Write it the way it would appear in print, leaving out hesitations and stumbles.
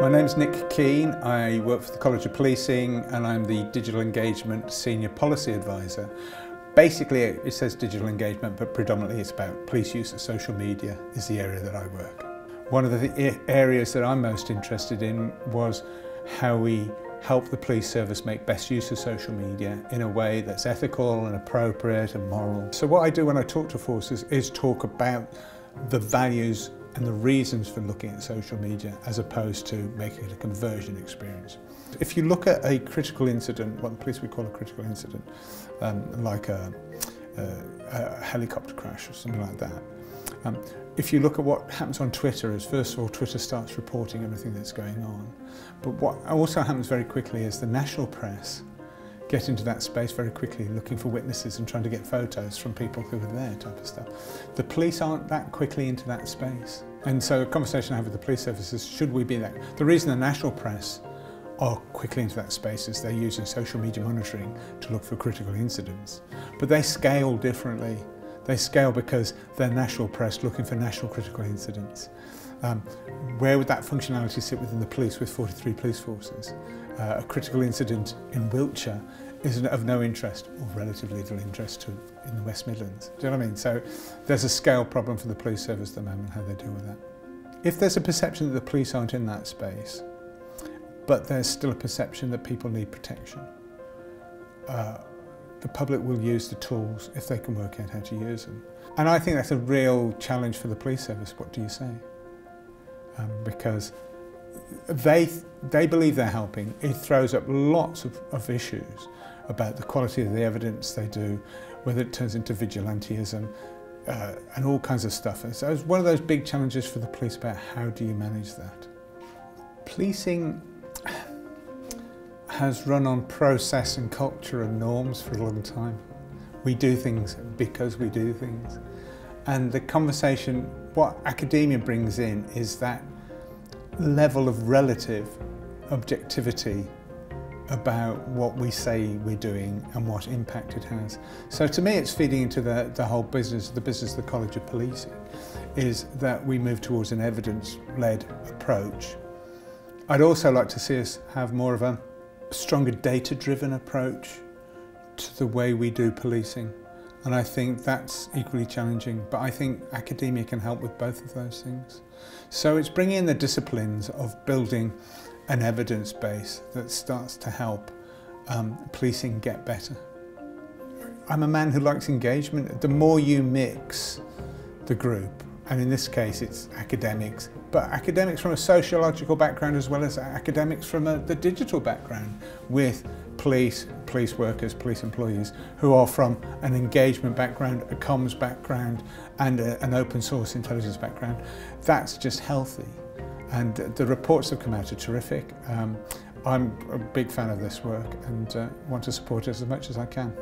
My name's Nick Keane. I work for the College of Policing and I'm the Digital Engagement Senior Policy Advisor. Basically it says digital engagement, but predominantly it's about police use of social media is the area that I work. One of the areas that I'm most interested in was how we help the police service make best use of social media in a way that's ethical and appropriate and moral. So what I do when I talk to forces is talk about the values and the reasons for looking at social media as opposed to making it a conversion experience. If you look at a critical incident, what the police would call a critical incident, like a helicopter crash or something like that, if you look at what happens on Twitter, is first of all Twitter starts reporting everything that's going on, but what also happens very quickly is the national press get into that space very quickly, looking for witnesses and trying to get photos from people who were there, type of stuff. The police aren't that quickly into that space. And so a conversation I have with the police service is, should we be that? The reason the national press are quickly into that space is they're using social media monitoring to look for critical incidents. But they scale differently. They scale because they're national press looking for national critical incidents. Where would that functionality sit within the police with 43 police forces? A critical incident in Wiltshire is of no interest, or relatively little interest, in the West Midlands. Do you know what I mean? So there's a scale problem for the police service at the moment, how they deal with that. If there's a perception that the police aren't in that space, but there's still a perception that people need protection, the public will use the tools if they can work out how to use them. And I think that's a real challenge for the police service. What do you say? Because they believe they're helping. It throws up lots of issues about the quality of the evidence they do, whether it turns into vigilantism, and all kinds of stuff. And so it's one of those big challenges for the police about how do you manage that. Policing has run on process and culture and norms for a long time. We do things because we do things. And the conversation, what academia brings in is that level of relative objectivity about what we say we're doing and what impact it has. So to me it's feeding into the whole business, the business of the College of Policing, is that we move towards an evidence-led approach. I'd also like to see us have more of a stronger data-driven approach to the way we do policing. And I think that's equally challenging, but I think academia can help with both of those things. So it's bringing in the disciplines of building an evidence base that starts to help policing get better. I'm a man who likes engagement. The more you mix the group, and in this case it's academics, but academics from a sociological background as well as academics from the digital background, with police workers, police employees who are from an engagement background, a comms background and an open source intelligence background. That's just healthy. And the reports that have come out are terrific. I'm a big fan of this work and want to support it as much as I can.